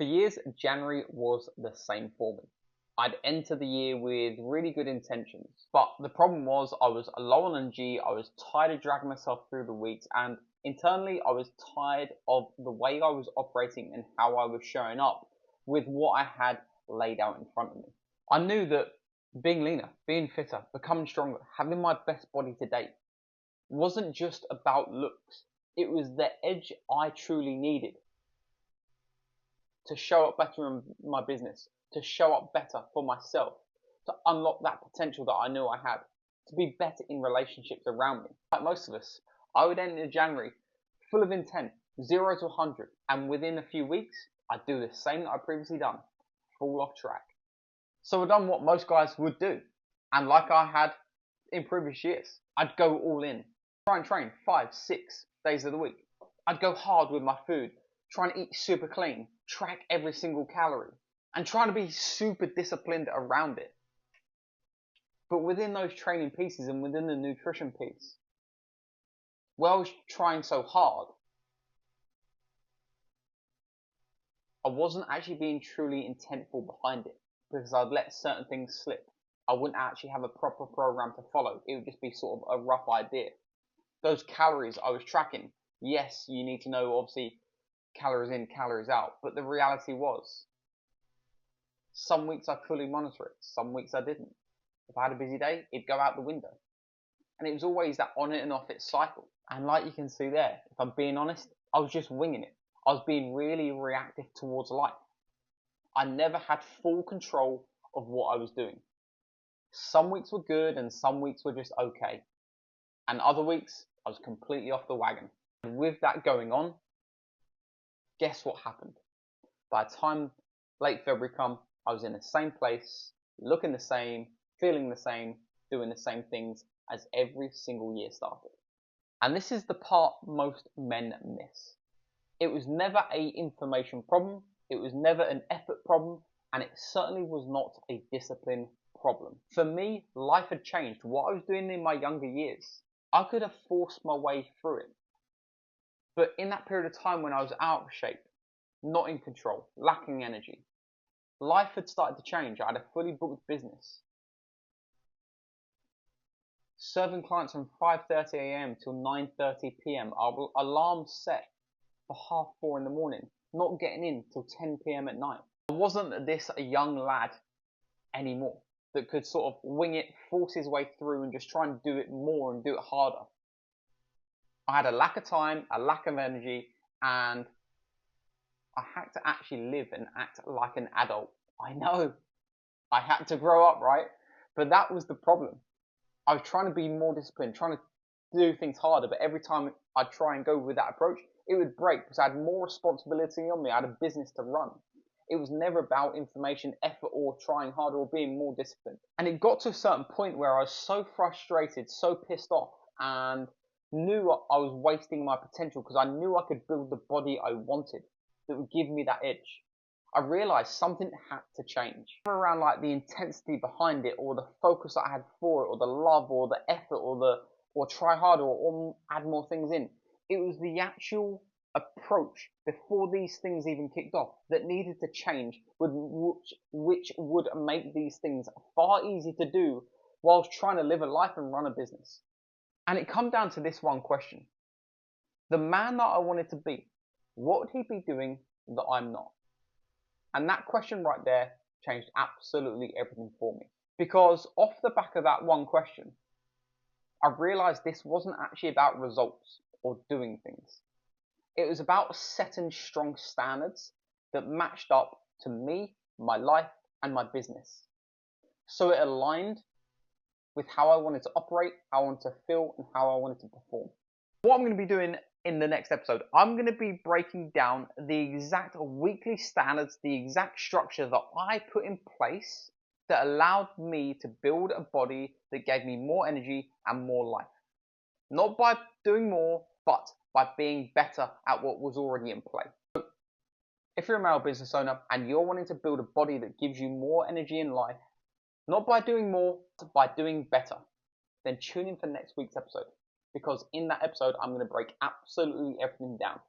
For years, January was the same for me. I'd enter the year with really good intentions, but the problem was I was low on energy, I was tired of dragging myself through the weeks, and internally I was tired of the way I was operating and how I was showing up with what I had laid out in front of me. I knew that being leaner, being fitter, becoming stronger, having my best body to date wasn't just about looks. It was the edge I truly needed to show up better in my business, to show up better for myself, to unlock that potential that I knew I had, to be better in relationships around me. Like most of us, I would enter January full of intent, 0 to 100, and within a few weeks, I'd do the same that I'd previously done, fall off track. So I'd done what most guys would do, and like I had in previous years, I'd go all in, try and train 5, 6 days of the week. I'd go hard with my food, trying to eat super clean, track every single calorie, and trying to be super disciplined around it. But within those training pieces and within the nutrition piece, where I was trying so hard, I wasn't actually being truly intentful behind it, because I'd let certain things slip. I wouldn't actually have a proper program to follow. It would just be sort of a rough idea. Those calories I was tracking, yes, you need to know obviously calories in, calories out, but the reality was some weeks I fully monitor it, some weeks I didn't. If I had a busy day, it'd go out the window. And it was always that on it and off it cycle. And like you can see there, if I'm being honest, I was just winging it. I was being really reactive towards life. I never had full control of what I was doing. Some weeks were good and some weeks were just okay. And other weeks, I was completely off the wagon. And with that going on, guess what happened? By the time late February come, I was in the same place, looking the same, feeling the same, doing the same things as every single year started. And this is the part most men miss. It was never a information problem, it was never an effort problem, and it certainly was not a discipline problem. For me, life had changed. What I was doing in my younger years, I could have forced my way through it. But in that period of time when I was out of shape, not in control, lacking energy, life had started to change. I had a fully booked business, serving clients from 5:30 a.m. till 9:30 p.m. Our alarm set for 4:30 in the morning, not getting in till 10 p.m. at night. I wasn't this a young lad anymore that could sort of wing it, force his way through and just try and do it more and do it harder. I had a lack of time, a lack of energy, and I had to actually live and act like an adult. I know, I had to grow up, right? But that was the problem. I was trying to be more disciplined, trying to do things harder, but every time I'd try and go with that approach, it would break because I had more responsibility on me. I had a business to run. It was never about information, effort, or trying harder or being more disciplined. And it got to a certain point where I was so frustrated, so pissed off, and knew I was wasting my potential because I knew I could build the body I wanted that would give me that edge. I realized something had to change. Around like the intensity behind it, or the focus that I had for it, or the love, or the effort, or try harder, or add more things in. It was the actual approach before these things even kicked off that needed to change, which would make these things far easier to do whilst trying to live a life and run a business. And it come down to this one question: the man that I wanted to be, what would he be doing that I'm not? And that question right there changed absolutely everything for me. Because off the back of that one question, I realized this wasn't actually about results or doing things. It was about setting strong standards that matched up to me, my life, and my business. So it aligned with how I wanted to operate, how I wanted to feel, and how I wanted to perform. What I'm going to be doing in the next episode, I'm going to be breaking down the exact weekly standards, the exact structure that I put in place that allowed me to build a body that gave me more energy and more life. Not by doing more, but by being better at what was already in play. So if you're a male business owner and you're wanting to build a body that gives you more energy in life, not by doing more, but by doing better, then tune in for next week's episode. Because in that episode, I'm going to break absolutely everything down.